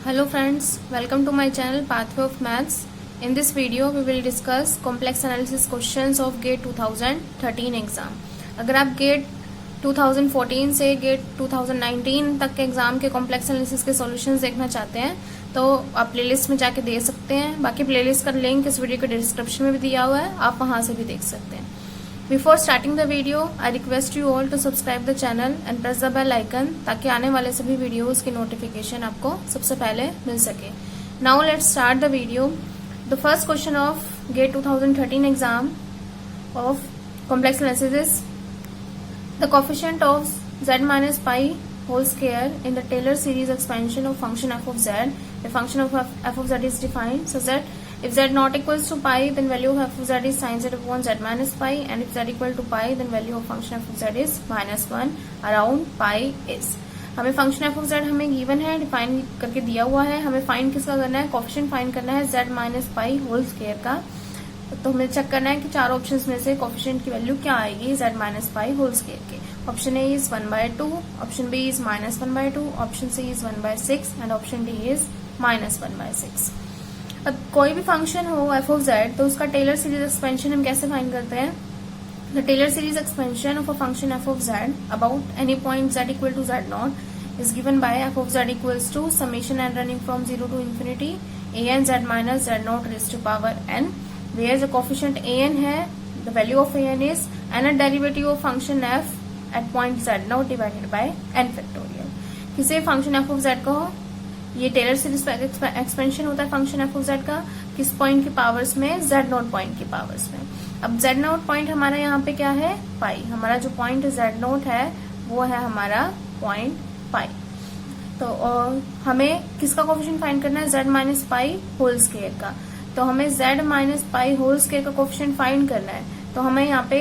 Hello friends, welcome to my channel Pathway of Maths. In this video we will discuss complex analysis questions of GATE 2013 exam. अगर आप GATE 2014 से GATE 2019 तक के exam के complex analysis के solutions देखना चाहते हैं तो आप प्लेलिस्ट में जाके दे सकते हैं। बाकी प्लेलिस्ट का लिंक इस वीडियो के डिस्क्रिप्शन में भी दिया हुआ है, आप वहां से भी देख सकते हैं। Before starting the video, I request you all to subscribe the channel and press the bell icon ताकि आने वाले सभी वीडियोस की नोटिफिकेशन आपको सबसे पहले मिल सके। Now let's start the video. The first question of GATE 2013 exam of complex analysis is the coefficient of z minus pi whole square in the Taylor series expansion of function f of z. The function of f of z is defined such that if z not equals to pi, then value of f of z is sin z upon z minus pi, and if z equal to pi, then value of function f of z is minus 1 around pi is. हमें function f of z हमें given है, define करके दिया हुआ है। हमें find किसका करना है? कोफिशिएंट फाइंड करना है z minus pi whole square का। तो हमें चेक करना है कि चार ऑप्शंस में से कोफिशिएंट की वैल्यू क्या आएगी z minus pi whole square के। Option A is 1/2, option B is minus 1/2, option C is 1/6 and option D is minus 1/6। अब कोई भी फंक्शन हो f of z तो उसका टेलर सीरीज एक्सपेंशन हम कैसे फाइंड करते हैं? The Taylor series expansion of a function f of z about any point z equal to z0 is given by f of z equals to summation n running from 0 to infinity an z minus z0 raised to power n, where the coefficient an है, the value of an is n derivative of function f at point z0 divided by n factorial। किसी function f of z को ये Taylor series expansion होता है function f of z का किस point की powers में? z0 पॉइंट की पावर्स में। अब z0 पॉइंट हमारा यहाँ पे क्या है? पाई। हमारा जो पॉइंट z0 है वो है हमारा पॉइंट पाई। तो हमें किसका कोफिशिएंट फाइंड करना है? z minus pi whole square का। तो हमें z minus pi whole square का कोफिशिएंट फाइंड करना है। तो हमें यहाँ पे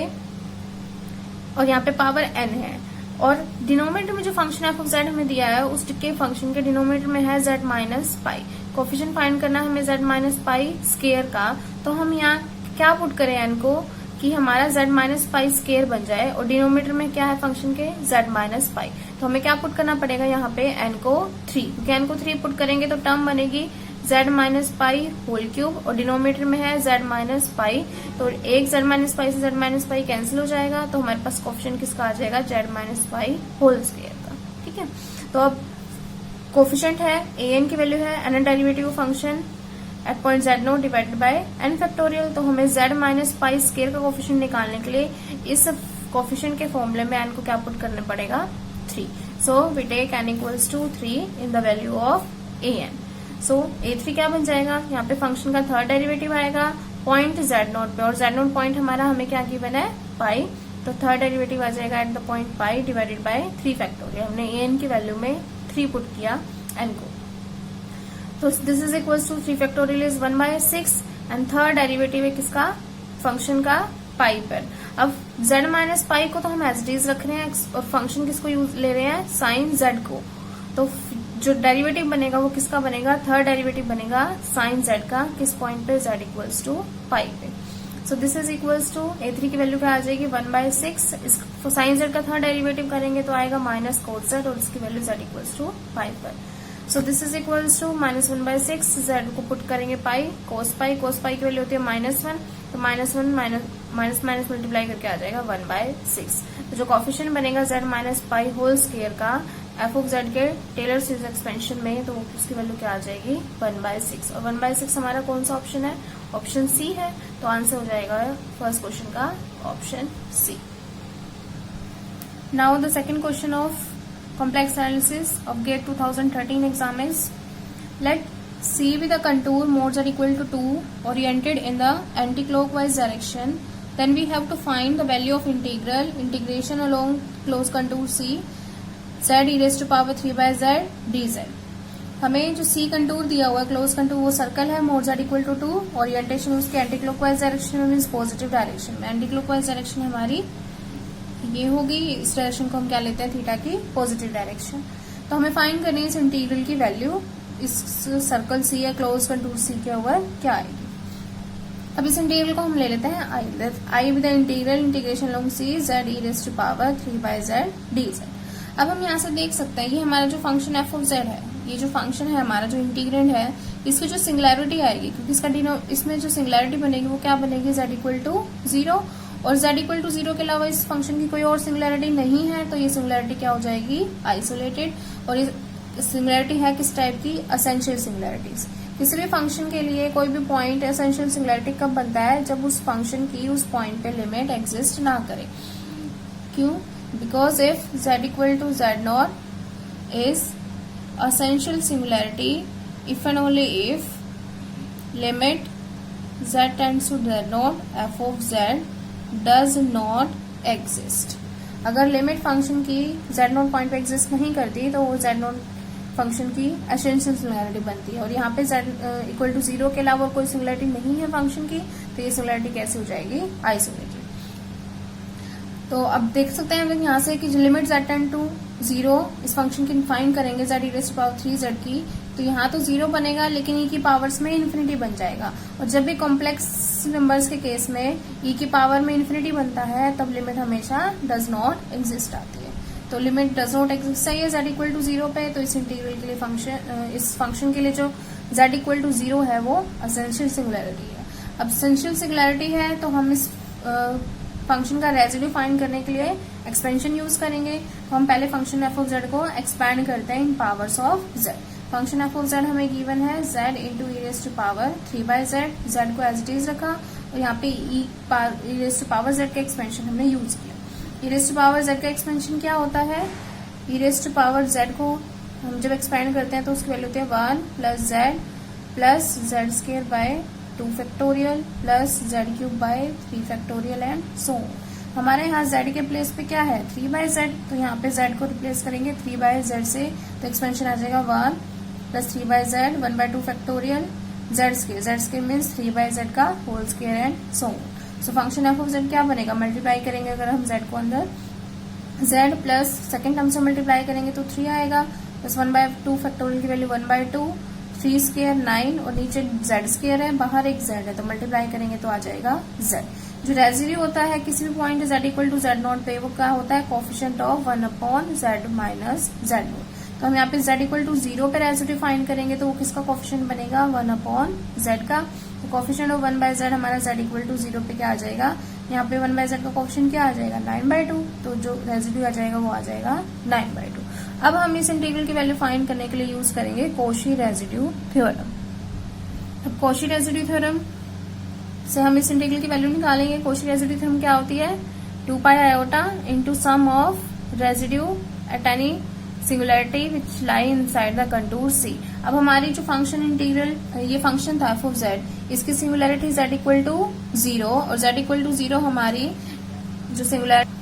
और यहाँ पे पावर n है और डिनोमिनेटर में जो फंक्शन f of z हमें दिया है उसके फंक्शन के डिनोमिनेटर में है z माइनस पाई। कोफिशिएंट फाइंड करना है हमें z माइनस पाई स्क्वायर का। तो हम यहाँ क्या पुट करें n को कि हमारा z माइनस पाई स्क्वायर बन जाए और डिनोमिनेटर में क्या है फंक्शन के? z माइनस पाई। तो हमें क्या पुट करना पड़ेगा यहाँ पे? n को 3, क्योंकि n को 3 पुट करेंगे तो टर्म बनेगी z minus pi whole cube और डिनोमिनेटर में है z माइनस पाई। तो एक z माइनस पाई से z माइनस पाई कैंसिल हो जाएगा तो हमारे पास कोफिशिएंट किसका आ जाएगा? z minus pi whole square का। ठीक है, तो अब कोफिशिएंट है an की वैल्यू है n derivative function at point z0 divided by n factorial. तो हमें z माइनस पाई स्क्वायर का कोफिशिएंट निकालने के लिए इस कोफिशिएंट के फॉर्मूले में n को क्या पुट करना पड़ेगा? 3। So we take n equals to 3 in the value of an। So a3 क्या बन जाएगा? यहाँ पे फंक्शन का थर्ड डेरिवेटिव आएगा पॉइंट z0 पे और z0 पॉइंट हमारा हमें क्या गिवन है? पाई। तो थर्ड डेरिवेटिव आ जाएगा at the point pi divided by 3 factorial. हमने an की वैल्यू में 3 पुट किया n को। तो this is equals to 3 factorial is 1/6 and third derivative है किसका? फंक्शन का पाई पर। अब z माइनस पाई को तो हम एज डीज रख रहे हैं और फंक्शन किसको यूज ले रहे हैं? साइन z को। तो जो डेरिवेटिव बनेगा वो किसका बनेगा? थर्ड डेरिवेटिव बनेगा साइन z का। किस पॉइंट पे? z इक्वल्स टू पाई पे। So this is equals to a3 की वैल्यू क्या आ जाएगी? 1/6। इस साइन z का थर्ड डेरिवेटिव करेंगे तो आएगा माइनस कोस z और इसकी value z equals to pi पर। So this is equals to minus 1/6, z को पुट करेंगे पाई, कोस पाई की वैल्यू होती है -1, तो -1 माइनस मल्टीप्लाई करके आ जाएगा 1/6। तो जो कोफिशिएंट बनेगा z minus pi whole square का f of z के टेलर सीरीज एक्सपेंशन में तो उसकी वैल्यू क्या आ जाएगी? 1/6। और 1/6 हमारा कौन सा ऑप्शन है? ऑप्शन सी है। तो आंसर हो जाएगा फर्स्ट क्वेश्चन का option C. Now the second question of complex analysis of GATE 2013 exam is let C be the contour modes are equal to 2 oriented in the anti-clockwise direction, then we have to find the value of integration along closed contour C z e raised to power 3/z dz। हमें जो C contour दिया हुआ है close contour वो circle है, mod z equal to 2, orientation उसके anti clockwise direction में means positive direction में। एंटी क्लॉकवाइज डायरेक्शन हमारी ये होगी, इस डायरेक्शन को हम क्या लेते हैं? थीटा की पॉजिटिव डायरेक्शन। तो हमें फाइंड करनी है इस इंटीग्रल की वैल्यू, इस सर्कल सी या क्लोज कंटूर सी के ऊपर क्या आएगी। अब इस इंटीग्रल को हम ले लेते हैं I with the integral integration along C z e raise to power 3/z dz। अब हम यहाँ से देख सकते हैं ये हमारा जो फंक्शन एफ ऑफ जेड है, ये जो फंक्शन है हमारा जो इंटीग्रेंड है, इसकी जो सिंगुलैरिटी आएगी, क्योंकि इसमें जो सिंगुलैरिटी बनेगी वो क्या बनेगी, z इक्वल टू 0, और z इक्वल टू 0 के अलावा इस फंक्शन की कोई और सिंगुलैरिटी नहीं है, तो ये सिंगुलैरिटी क्या हो जाएगी, आइसोलेटेड। और ये सिंगुलैरिटी है किस टाइप की, एसेंशियल सिंगुलैरिटीज। किसी भी फंक्शन के लिए कोई भी पॉइंट एसेंशियल सिंगुलैरिटी कब बनता है, जब उस फंक्शन की उस पॉइंट पे लिमिट एग्जिस्ट ना करे। क्यों, because if z equal to z0 is essential singularity if and only if limit z tends to z0 f of z does not exist। अगर लिमिट फंक्शन की z0 पॉइंट पे exist नहीं करती तो वो z0 फंक्शन की essential singularity बनती है। और यहाँ पे z इक्वल टू 0 के अलावा कोई सिंगुलैरिटी नहीं है फंक्शन की, तो ये सिंगुलैरिटी कैसे हो जाएगी, आइसोलेटेड। तो अब देख सकते हैं हम लोग यहाँ से कि जो लिमिट z टेंड टू 0 इस फंक्शन की फाइंड करेंगे z e⁻³ की, तो यहाँ तो 0 बनेगा लेकिन e की पावर्स में इन्फिनिटी बन जाएगा। और जब भी कॉम्प्लेक्स नंबर्स के केस में e की पावर में इन्फिनिटी बनता है तब लिमिट हमेशा डज नॉट एग्जिस्ट आती है। तो लिमिट डज नॉट एग्जिस्ट चाहिए z इक्वल टू 0 पे, तो इस इंटीग्रल के लिए इस फंक्शन के लिए जो z इक्वल टू 0 है वो एसेंशियल सिंगुलैरिटी है। अब एसेंशियल सिंगुलैरिटी है तो हम इस फंक्शन का रेजिड्यू फाइंड करने के लिए एक्सपेंशन यूज करेंगे। तो हम पहले फंक्शन एफ ऑफ जेड को एक्सपैंड करते हैं in powers of Z. Function F of Z हमें गिवन है z इंटू e⁻³ जेड को एज इट इज रखा, और यहाँ पे e⁻² का एक्सपेंशन हमने यूज किया। e⁻² का एक्सपेंशन क्या होता है, e⁻² को हम जब एक्सपेंड करते हैं तो उसकी वैल्यू होती है 1 plus z² by 2 factorial plus z³ by 3 factorial and so. हमारे यहाँ z के प्लेस पे क्या है, 3/z, तो यहाँ पे z को रिप्लेस करेंगे 3/z से, तो एक्सपेंशन आ जाएगा 1 plus 3/z 1/2 factorial z² means 3/z का whole square and so. So function F of z क्या बनेगा, मल्टीप्लाई करेंगे अगर हम z को अंदर, z प्लस सेकेंड टर्म से मल्टीप्लाई करेंगे तो 3 आएगा, प्लस 1/2 फैक्टोरियल की वैल्यू 1/2, 3² 9 और नीचे z² है, बाहर एक z है, तो मल्टीप्लाई करेंगे तो आ जाएगा z। जो रेजिड्यू होता है किसी भी point z equal to z0 पे, वो क्या होता है, coefficient of 1/z minus z0। तो हम यहाँ पे z इक्वल टू 0 पे रेजिड्यू फाइंड करेंगे तो वो किसका कोफिशिएंट बनेगा, 1/z का। तो कोफिशिएंट ऑफ 1/z हमारा z इक्वल टू 0 पे क्या आ जाएगा, यहाँ पे 1/z का कोफिशिएंट क्या आ जाएगा, 9/2, तो जो रेजिड्यू आ जाएगा वो आ जाएगा 9/2। अब हम इस इंटीग्रल की वैल्यू फाइंड करने के लिए यूज करेंगे कॉची रेजिड्यू थ्योरम। अब कॉची रेजिड्यू थ्योरम से हम इस इंटीग्रल की वैल्यू निकालेंगे। कॉची रेजिड्यू थ्योरम क्या होती है, 2π iota into sum of residue at any singularity which lie inside the contour C. अब हमारी जो फंक्शन इंटीग्रल, ये फंक्शन था एफ ऑफ जेड, इसकी सिंगुलैरिटी z इक्वल टू 0 और z इक्वल टू 0 हमारी जो singularity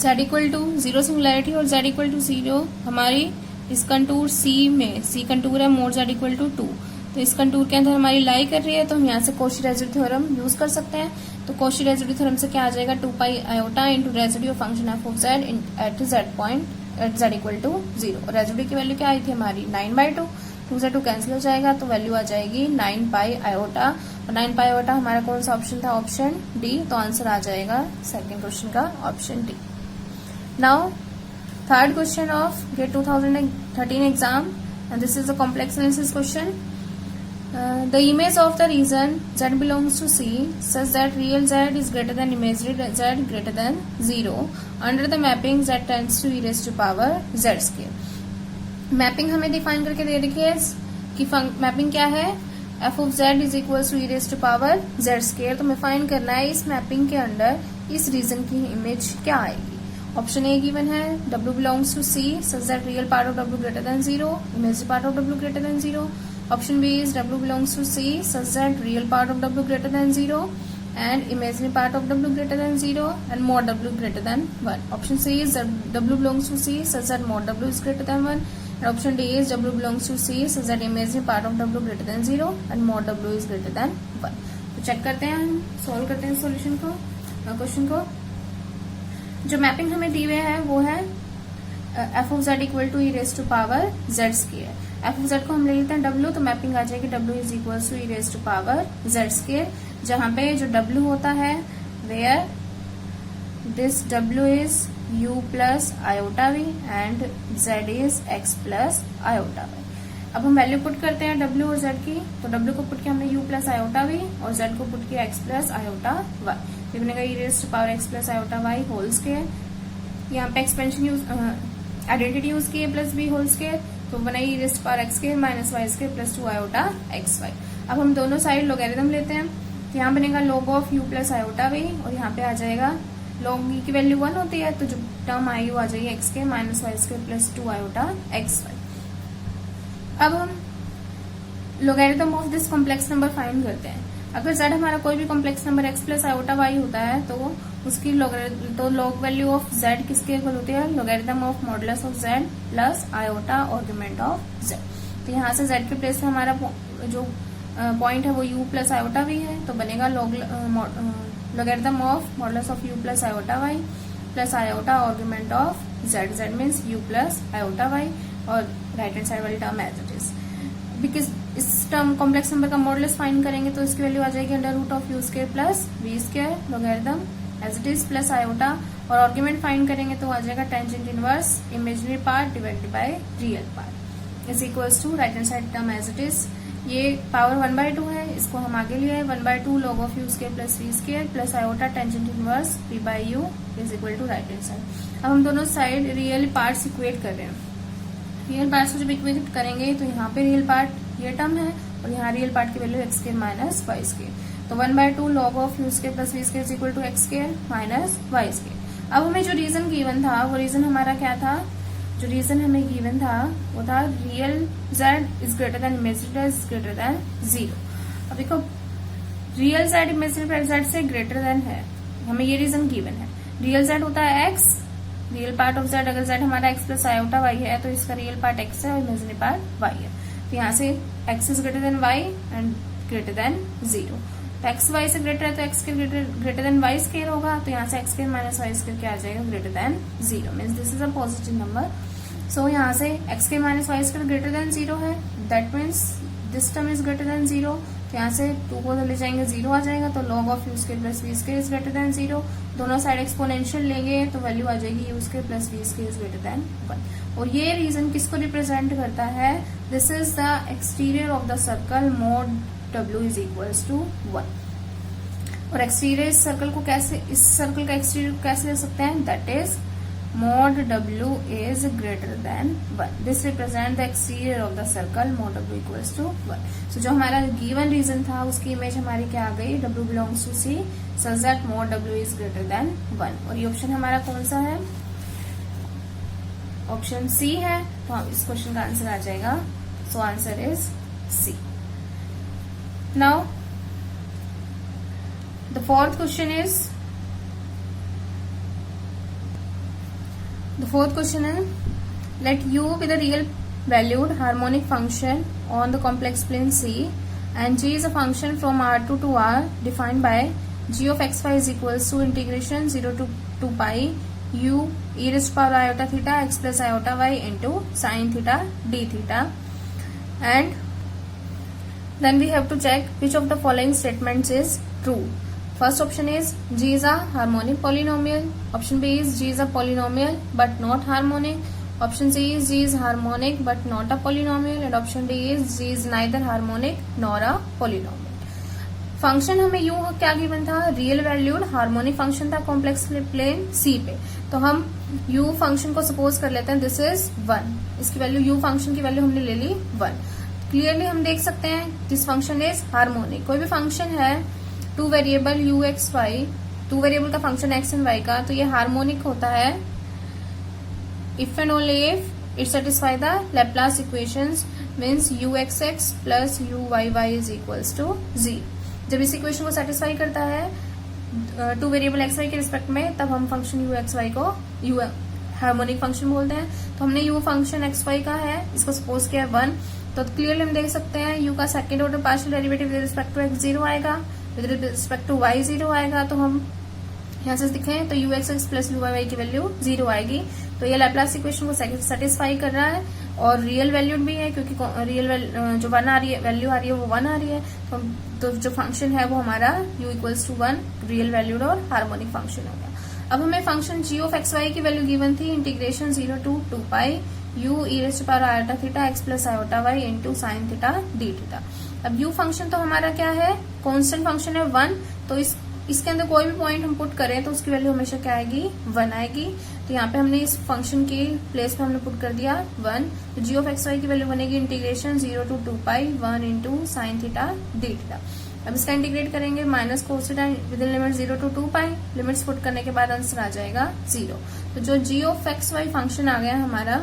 z equal to 0 singularity और z इक्वल टू 0 हमारी इस कंटूर C में, C कंटूर है मोड z इक्वल टू 2, तो इस कंटूर के अंदर हमारी लाई कर रही है, तो हम यहाँ से कॉची रेजिड्यू थ्योरम यूज कर सकते हैं। तो कॉची रेजिड्यू थ्योरम से क्या आ जाएगा, 2π iota into residue function F of Z at z point at z equal to 0। Residue की वैल्यू क्या आई थी हमारी 9/2, 2 से 2 कैंसिल हो जाएगा तो वैल्यू आ जाएगी 9π आयोटा, और 9π आयोटा हमारा कौन सा ऑप्शन था, ऑप्शन डी, तो आंसर आ जाएगा सेकेंड क्वेश्चन का option D. Now, third question of GATE 2013 exam, and this is a complex analysis question. The image of the region Z belongs to C such that real Z is greater than imaginary Z greater than 0 under the mapping Z tends to e⁻² mapping हमें define करके दे रखी है कि mapping क्या है, f of z is equal to e⁻²। तो हमें find करना है इस मैपिंग के अंदर इस रीजन की इमेज क्या आएगी। ऑप्शन ए गिवन है W belongs to C such that real part of W greater than 0, imaginary part of W greater than 0. Option B is W belongs to C such that real part of W greater than 0 and imaginary part of W greater than 0 and mod W greater than 1. Option C is W belongs to C such that mod W is greater than 1 and option D is W belongs to C such that imaginary part of W greater than 0 and mod W is greater than 1. तो check करते हैं, हम solve करते हैं solution को, question को। जो mapping हमें दी हुई है वो है f of z equal to e⁻²। F of Z को हम ले लेते हैं W, तो मैपिंग आ जाएगी W is equal to e⁻², जहाँ पे जो W होता है where this w is u plus iota v and z is x plus iota v। अब हम वैल्यू पुट करते हैं w और z की, तो w को पुट किया हमने u प्लस आयोटा v और z को पुट किया x प्लस आयोटा y। ये बनेगा e raised to power x plus iota y whole square. यहाँ पे एक्सपेंशन यूज आइडेंटिटी यूज की है प्लस b होल स्क्वायर, तो बना e raised to power x square minus y square plus 2 iota xy। अब हम दोनों साइड लोगैरिथम लेते हैं, तो यहाँ बनेगा log of u plus iota v और यहाँ पे आ जाएगा log e की वैल्यू 1 होती है, तो जो टर्म आई वो आ जाएगी x के minus y square plus 2 iota xy। अब हम logarithm of this complex number find करते हैं। अगर z हमारा कोई भी complex number x plus iota y होता है तो उसकी log वैल्यू ऑफ z किसके इक्वल होती है, logarithm of modulus of z plus iota argument of z। तो यहाँ से z के प्लेस में हमारा जो पॉइंट है वो u प्लस आयोटा v है, तो बनेगा logarithm of modulus of u plus iota y plus iota argument of z। z means u plus iota y और राइट हैंड साइड वाली term as it is. Because इस term complex number का modulus find करेंगे तो इसकी value आ जाएगी under root of u square plus v square logarithm as it is plus iota, और आर्गुमेंट फाइंड करेंगे तो आ जाएगा tangent inverse imaginary part divided by real part is equals to right hand side term as it is. ये power 1/2 है, इसको हम आगे लिया है 1/2 log of u square plus v square plus iota tangent inverse p by u is equal to right hand side. अब हम दोनों साइड रियल पार्ट्स इक्वेट कर रहे हैं। रियल पार्ट्स को जब इक्वेट करेंगे तो यहाँ पे रियल पार्ट ये टर्म है और यहाँ रियल पार्ट की value x square minus Y square, तो 1/2 log of u square plus v square is equal to x square minus Y square. अब हमें जो रीजन गिवन था वो रीजन हमारा क्या था, जो रीजन हमें गिवन था वो था real z is greater then imaginary z is greater than 0। अब देखो रियल z इमेजिनरी z से ग्रेटर देन है, हमें ये रीजन गिवन है। रियल z होता है x, real part of z, अगर z हमारा x प्लस आयोटा y है तो इसका रियल पार्ट x है और इमेजिनरी पार्ट y है। तो यहाँ से x is greater then y and greater than 0, तो x y से ग्रेटर है तो x के ग्रेटर देन y स्क्वायर होगा, तो यहाँ से x square minus Y square क्या आ जाएगा greater than 0 means this is a positive number. So यहाँ से x square minus Y square greater than 0 है, that means this term is greater than 0। तो यहाँ से 2 को ले जाएंगे 0 आ जाएगा, तो log of u square plus v square is greater than 0। दोनों साइड एक्सपोनेंशियल लेंगे तो वैल्यू आ जाएगी u square plus v square is greater than 1। और ये रीजन किसको रिप्रेजेंट करता है, this is the exterior of the circle mod w is equals to 1। और एक्सटीरियर इस सर्कल को कैसे, इस सर्कल का एक्सटीरियर कैसे ले सकते हैं, that is mod w is greater than 1। This represent the exterior of the circle mod w equals to 1। So जो हमारा given reason था उसकी इमेज हमारी क्या आ गई, w belongs to C such that mod w is greater than 1। और ये option हमारा कौन सा है, ऑप्शन C है, तो हम इस क्वेश्चन का आंसर आ जाएगा। So answer is C। Now the fourth question is, the fourth question is, let u be the real valued harmonic function on the complex plane C and g is a function from R2 to R defined by g of xy is equals to integration 0 to 2 pi u e raised to power iota theta x plus iota y into sin theta d theta, and then we have to check which of the following statements is true। First option is g is a harmonic polynomial, option B is g is a polynomial but not harmonic, option C is g is harmonic but not a polynomial, and option D is g is neither harmonic nor a polynomial। Function हमें you क्या given था, real valued harmonic function था complex plane सी पे, तो हम you function को suppose कर लेते हैं दिस इज 1, इसकी वैल्यू यू फंक्शन की वैल्यू हमने ले ली 1। क्लियरली हम देख सकते हैं दिस फंक्शन इज हार्मोनिक। कोई भी फंक्शन है 2 variable u x y, 2 variable का फंक्शन x एंड y का, तो ये हार्मोनिक होता है if and only if it satisfy the Laplace equations means u x x plus u y y is equals to 0। जब इस equation को satisfy करता है 2 वेरिएबल x y के रिस्पेक्ट में, तब हम फंक्शन u x y को हार्मोनिक फंक्शन बोलते हैं। तो हमने u फंक्शन x y का है, इसको सपोज किया 1, तो क्लियरली हम देख सकते हैं u का second order partial derivative with respect to x 0 आएगा, विद रिस्पेक्ट टू y 0 आएगा, तो हम यहाँ से दिखें तो u x x plus u y y की वैल्यू 0 आएगी। तो ये लैप्लास इक्वेशन को सेटिस्फाई कर रहा है और रियल वैल्यूड भी है, क्योंकि रियल जो 1 आ रही है, वैल्यू आ रही है वो 1 आ रही है, तो जो फंक्शन है वो हमारा u equals to 1 real valued और हार्मोनिक फंक्शन हो गया। अब हमें function g of x y की वैल्यू गिवन थी, integration 0 to 2 pi u e raise to power iota theta x plus iota y into sine theta d theta. अब u function तो हमारा क्या है, कांस्टेंट फंक्शन है 1, तो इसके अंदर कोई भी पॉइंट हम पुट करें तो उसकी वैल्यू हमेशा क्या आएगी, 1 आएगी। तो यहाँ पे हमने इस फंक्शन की प्लेस पे हमने पुट कर दिया 1, तो जी ऑफ एक्स वाई की वैल्यू बनेगी integration 0 to 2 pi 1 into sine theta d theta. अब इसका इंटीग्रेट करेंगे minus cos theta with in limit 0 to 2 pi, limits put करने के बाद आंसर आ जाएगा 0। तो जो g of x y function आ गया हमारा,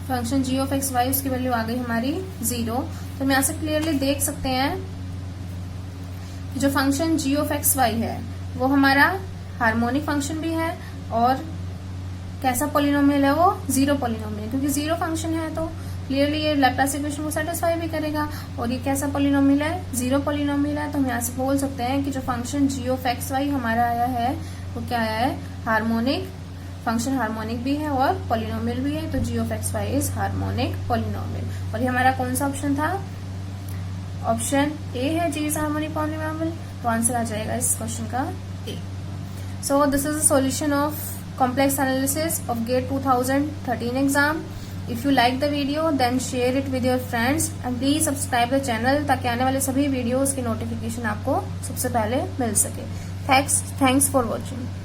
function g of x y, उसकी वैल्यू आ गई हमारी 0। तो हम यहाँ से क्लियरली देख सकते हैं कि जो function g of x y है वो हमारा हार्मोनिक फंक्शन भी है और कैसा पॉलिनोमियल है, वो जीरो पॉलिनोमियल, क्योंकि जीरो फंक्शन है तो क्लियरली ये लैप्लास इक्वेशन को सेटिस्फाई भी करेगा। और ये कैसा पॉलिनोमियल है, जीरो पॉलिनोमियल है। तो हम यहाँ से बोल सकते हैं कि जो function g of x y हमारा आया है वो क्या आया है, हार्मोनिक फंक्शन, हार्मोनिक भी है और पॉलिनोमियल भी है। तो जी of x Y is harmonic polynomial. और ये हमारा कौन सा ऑप्शन था, ऑप्शन ए है, जी इज हार्मोनिक पॉलिनोमियल। तो आंसर आ जाएगा इस क्वेश्चन का A. So this is the solution of complex analysis of GATE 2013 exam. If you like the video, then share it with your friends and please subscribe the channel ताकि आने वाले सभी videos की notification आपको सबसे पहले मिल सके। Thanks for watching.